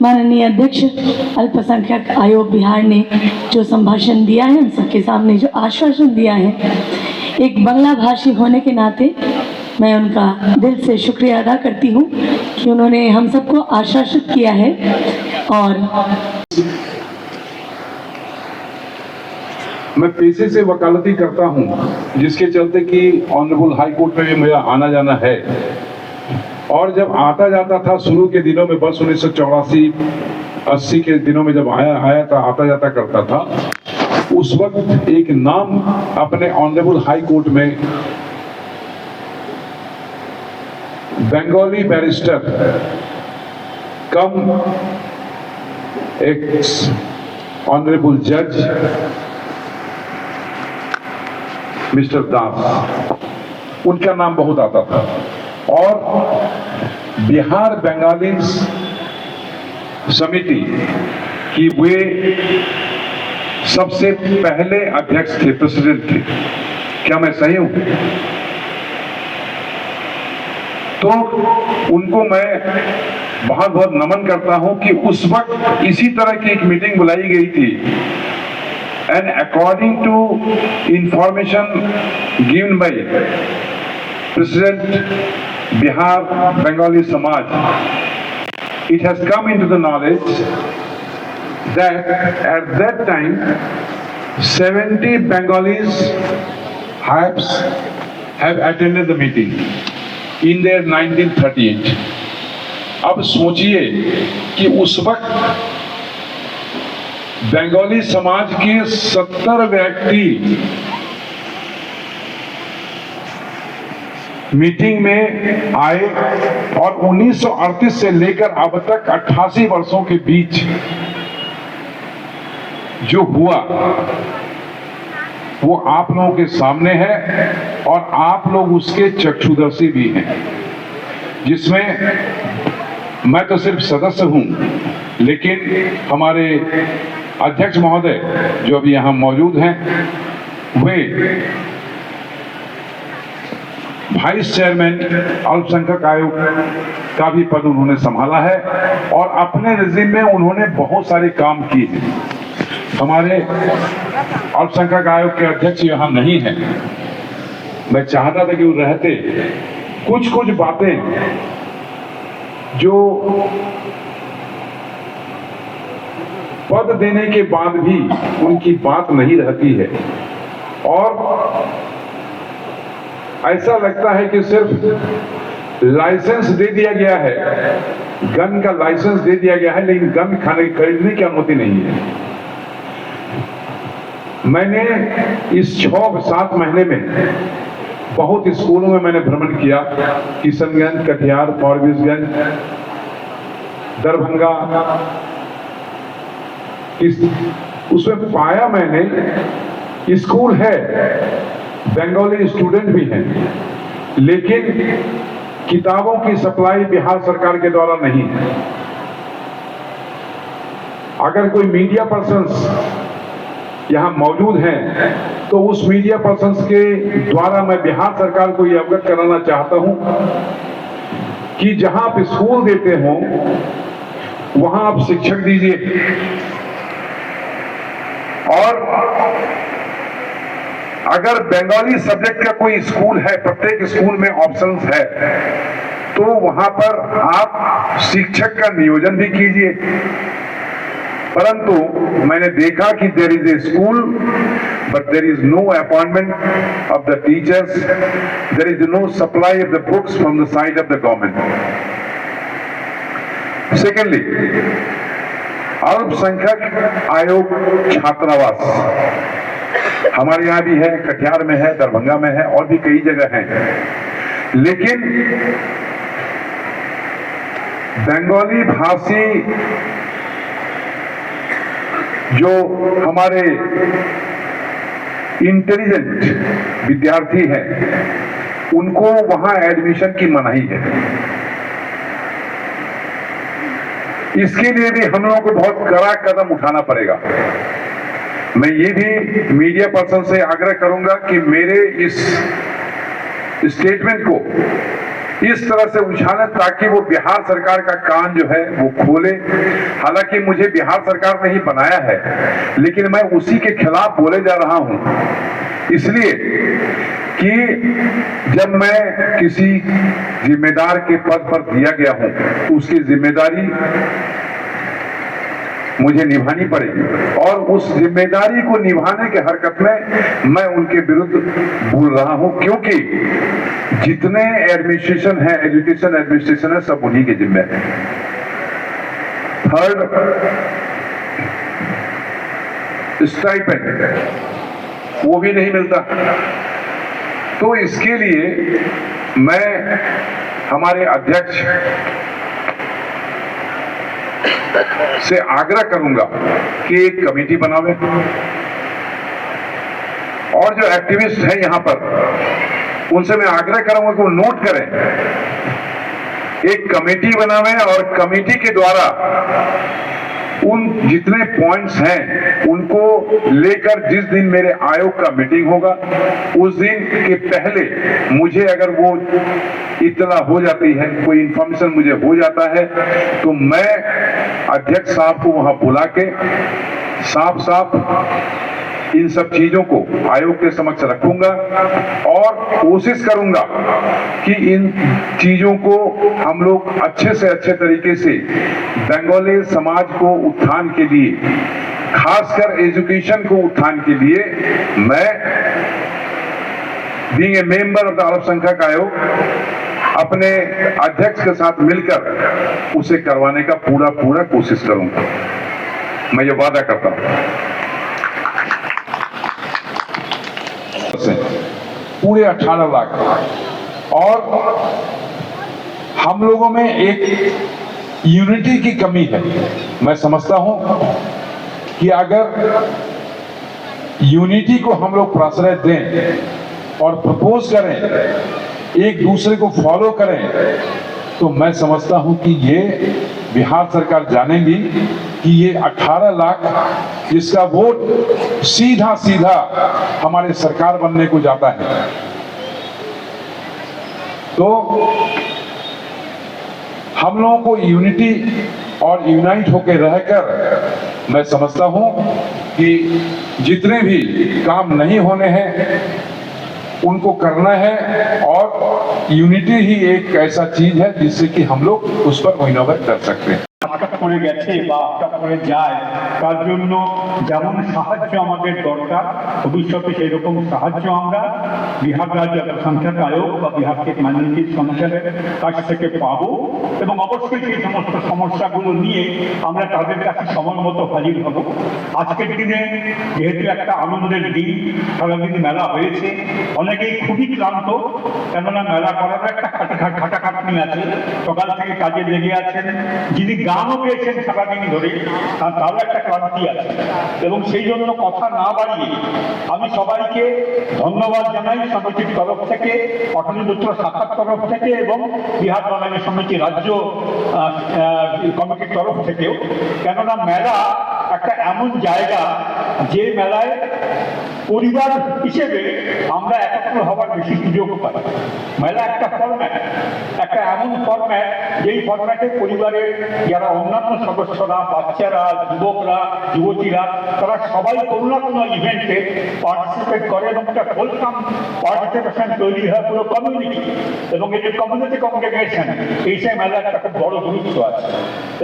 माननीय अध्यक्ष अल्पसंख्यक आयोग बिहार ने जो संभाषण दिया है, हम सबके सामने जो आश्वासन दिया है, एक बांग्ला भाषी होने के नाते मैं उनका दिल से शुक्रिया अदा करती हूँ कि उन्होंने हम सबको आश्वासित किया है। और मैं पेशे से वकालती करता हूँ, जिसके चलते कि ऑनरेबल हाई कोर्ट में भी मेरा आना जाना है। और जब आता जाता था शुरू के दिनों में, बस 1984-80 के दिनों में जब आया था, आता जाता करता था, उस वक्त एक नाम अपने ऑनरेबल हाई कोर्ट में बंगाली बैरिस्टर कम एक्स ऑनरेबल जज मिस्टर दास, उनका नाम बहुत आता था। और बिहार बंगाली समिति की वे सबसे पहले अध्यक्ष थे, प्रेसिडेंट थे। क्या मैं सही हूं? तो उनको मैं बहुत बहुत नमन करता हूं कि उस वक्त इसी तरह की एक मीटिंग बुलाई गई थी। And according to information given by President Bihar Bengali Samaj, it has come into the knowledge that at that time 70 Bengalis have attended the meeting in their 1938. अब सोचिए कि उस वक्त बंगाली समाज के 70 व्यक्ति मीटिंग में आए और 1938 से लेकर अब तक 88 वर्षों के बीच जो हुआ वो आप लोगों के सामने है और आप लोग उसके चक्षुदर्शी भी हैं, जिसमें मैं तो सिर्फ सदस्य हूं, लेकिन हमारे अध्यक्ष महोदय जो अभी यहाँ मौजूद हैं, वे वाइस चेयरमैन अल्पसंख्यक आयोग का भी पद उन्होंने संभाला है और अपने रिजिम में उन्होंने बहुत सारे काम किए हैं। हमारे अल्पसंख्यक आयोग के अध्यक्ष यहाँ नहीं है, मैं चाहता था कि वो रहते। कुछ कुछ बातें जो पद देने के बाद भी उनकी बात नहीं रहती है और ऐसा लगता है कि सिर्फ लाइसेंस दे दिया गया है, गन का लाइसेंस दे दिया गया है, लेकिन गन खरीदने की अनुमति नहीं है। मैंने इस 6-7 महीने में बहुत स्कूलों में मैंने भ्रमण किया, किशनगंज, कटिहार, फारबिसगंज, दरभंगा। उसमें पाया मैंने स्कूल है, बंगाली स्टूडेंट भी हैं, लेकिन किताबों की सप्लाई बिहार सरकार के द्वारा नहीं है। अगर कोई मीडिया पर्सन्स यहाँ मौजूद हैं तो उस मीडिया पर्सन्स के द्वारा मैं बिहार सरकार को यह अवगत कराना चाहता हूं कि जहां आप स्कूल देते हो वहां आप शिक्षक दीजिए, और अगर बंगाली सब्जेक्ट का कोई स्कूल है, प्रत्येक स्कूल में ऑप्शंस है, तो वहां पर आप शिक्षक का नियोजन भी कीजिए। परंतु मैंने देखा कि there is a school but there is no appointment of the teachers, there is no supply of the books from the side of the government. Secondly, अल्पसंख्यक आयोग छात्रावास हमारे यहाँ भी है, कटिहार में है, दरभंगा में है और भी कई जगह है, लेकिन बंगाली भाषी जो हमारे इंटेलिजेंट विद्यार्थी हैं उनको वहां एडमिशन की मनाही है। इसके लिए भी हम लोगों को बहुत कड़ा कदम उठाना पड़ेगा। मैं ये भी मीडिया पर्सन से आग्रह करूंगा कि मेरे इस स्टेटमेंट को इस तरह से उछालें ताकि वो बिहार सरकार का कान जो है वो खोले हालांकि मुझे बिहार सरकार ने ही बनाया है, लेकिन मैं उसी के खिलाफ बोले जा रहा हूं, इसलिए कि जब मैं किसी जिम्मेदार के पद पर दिया गया हूं तो उसकी जिम्मेदारी मुझे निभानी पड़ेगी, और उस जिम्मेदारी को निभाने के हरकत में मैं उनके विरुद्ध बोल रहा हूं, क्योंकि जितने एडमिनिस्ट्रेशन है, एजुकेशन एडमिनिस्ट्रेशन है, सब उन्हीं के जिम्मे है। थर्ड, स्टाइपेंड वो भी नहीं मिलता। तो इसके लिए मैं हमारे अध्यक्ष से आग्रह करूंगा कि एक कमेटी बनावे, और जो एक्टिविस्ट हैं यहां पर उनसे मैं आग्रह करूंगा कि वो नोट करें, एक कमेटी बनावे और कमेटी के द्वारा उन जितने पॉइंट्स हैं उनको लेकर जिस दिन मेरे आयोग का मीटिंग होगा उस दिन के पहले मुझे अगर वो इत्तला हो जाती है, कोई इंफॉर्मेशन मुझे हो जाता है, तो मैं अध्यक्ष साहब को वहां बुला के साफ साफ इन सब चीजों को आयोग के समक्ष रखूंगा और कोशिश करूंगा कि इन चीजों को हम लोग अच्छे से अच्छे तरीके से बंगाली समाज को उत्थान के लिए, खासकर एजुकेशन को उत्थान के लिए, मैं being a member of the अल्पसंख्यक आयोग अपने अध्यक्ष के साथ मिलकर उसे करवाने का पूरा कोशिश करूंगा। मैं ये वादा करता हूं। पूरे 18 लाख, और हम लोगों में एक यूनिटी की कमी है। मैं समझता हूं कि अगर यूनिटी को हम लोग प्रश्रय दें और प्रपोज करें, एक दूसरे को फॉलो करें, तो मैं समझता हूं कि ये बिहार सरकार जानेगी कि ये 18 लाख इसका वोट सीधा हमारे सरकार बनने को जाता है। तो हम लोगों को यूनिटी और यूनाइट होकर रहकर मैं समझता हूं कि जितने भी काम नहीं होने हैं उनको करना है, और यूनिटी ही एक ऐसा चीज है जिससे कि हम लोग उस पर इनोवेट कर सकते हैं। আটক করে গেছে বা আটক করে যায় তার জন্য যেমন সাহায্য আমাদের দরকার, ভবিষ্যতে সেই রকম সাহায্য আমরা বিহার রাজ্য আল্পসংখ্যক আয়োগ বা বিহার স্টেট মাইনরিটিস কমিশনের কাছ থেকে পাবো, এবং অবশ্যই সেই সমস্ত সমস্যাগুলো নিয়ে আমরা তাদের কাছে সময় মতো হাজির হব। আজকের দিনে যেহেতু একটা আনন্দের দিন, সারাদিন মেলা হয়েছে, অনেকেই খুবই ক্লান্ত, কেননা মেলা করার একটা খাটাখাটনি আছে, সকাল থেকে কাজে লেগে আছেন, যিনি গানও পেয়েছেন সারাদিন ধরে তারও একটা ক্লান্তি আছে, এবং সেই জন্য কথা না বাড়িয়ে আমি সবাইকে ধন্যবাদ জানাই সমিতির তরফ থেকে, পাটলিপুত্র শাখার তরফ থেকে এবং বিহার বাঙালি সমিতি রাজ্য কমিটির তরফ থেকেও। কেননা মেলা একটা এমন জায়গা যে মেলায় পরিবার হিসেবে আমরা একাত্ম হবার বেশি সুযোগ পাই। মেলা একটা ফরম্যাট, একটা এমন ফরম্যাট যেই ফরম্যাটে পরিবারের যারা অন্যান্য সদস্যরা, বাচ্চারা, যুবকরা, যুবতীরা, তারা সবাই কোনো না কোনো ইভেন্টে পার্টিসিপেট করে এবং একটা হোলসাম পার্টিসিপেশন তৈরি হয় পুরো কমিউনিটি, এবং এই যে কমিউনিটি কমিউনিকেশন, এই সেই মেলার একটা খুব বড় গুরুত্ব আছে।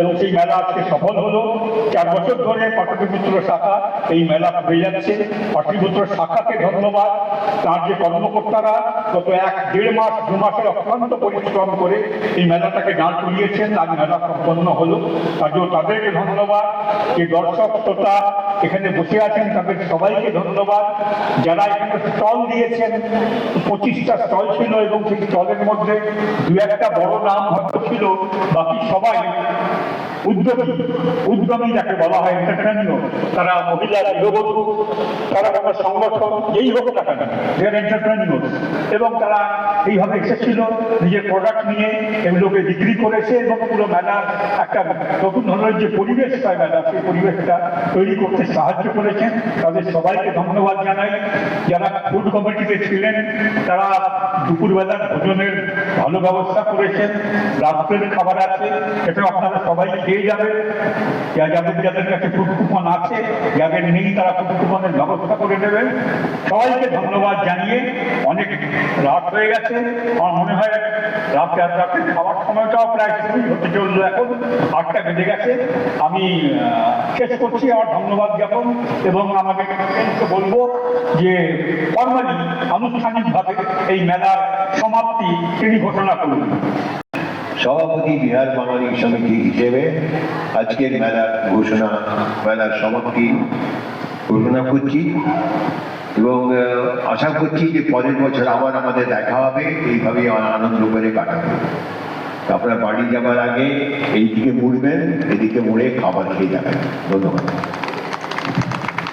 এবং সেই মেলা আজকে সফল হলো। 4 বছর ধরে পাটলিপুত্র শাখা এই মেলা হয়ে যাচ্ছে। পাটলিপুত্র শাখাকে ধন্যবাদ, তার যে কর্মকর্তারা গত 1-1.5 মাস 2 মাসের অক্লান্ত পরিশ্রম করে এই মেলাটাকে দাঁড় করিয়েছেন, আজ মেলা সম্পন্ন হলো, তার জন্য তাদেরকে ধন্যবাদ। যে দর্শক শ্রোতা এখানে বসে আছেন তাদের সবাইকে ধন্যবাদ। যারা এখানে স্টল দিয়েছেন, 25টা স্টল ছিল এবং সেই স্টলের মধ্যে 2-1টা বড় নাম হয়তো ছিল, বাকি সবাই উদ্যমী যাকে বলা হয়, এন্টারপ্রেনিউর, তারা মহিলা, গৃহবধূ, তারা কোনো সংগঠন যেই হোক না কেন, এন্টারপ্রেনিউর, এবং তারা এইভাবে এসেছিল নিজের প্রোডাক্ট নিয়ে, এগুলোকে বিক্রি করেছে এবং পুরো মেলা একটা নতুন ধরনের যে পরিবেশ পায় মেলা, সেই পরিবেশটা তৈরি করতে সাহায্য করেছেন। তাদের সবাইকে ধন্যবাদ জানাই। যারা ফুড কমিটিতে ছিলেন তারা দুপুরবেলার ভোজনের ভালো ব্যবস্থা করেছেন, রাত্রের খাবার আছে, এটাও আপনারা সবাই পেয়ে যাবেন। যাদের কাছে ফুড কুপন আছে, যাদের নেই তারা ফুড কুপনের ব্যবস্থা করে দেবেন। সবাইকে ধন্যবাদ জানিয়ে, অনেক রাত হয়ে গেছে, আমার মনে হয় রাতে খাওয়ার সময়টাও প্রায় শুরু হতে চললো, এখন 8টা বেজে গেছে। আমি শেষ করছি আমার ধন্যবাদ জ্ঞাপন, এবং আমাকে বলবো যে ফর্মালি আনুষ্ঠানিকভাবে এই মেলার সমাপ্তি তিনি ঘোষণা করুন। সভাপতি বিহার বাঙালি সমিতি হিসেবে আজকের মেলার সমাপ্তি ঘোষণা করছি, এবং আশা করছি যে পরের বছর আবার আমাদের দেখা হবে, এইভাবে আনন্দ করে কাটাবো। আপনার বাড়ি যাবার আগে এইদিকে মুড়বেন, এদিকে মুড়ে খাবার খেয়ে যাবেন। ধন্যবাদ।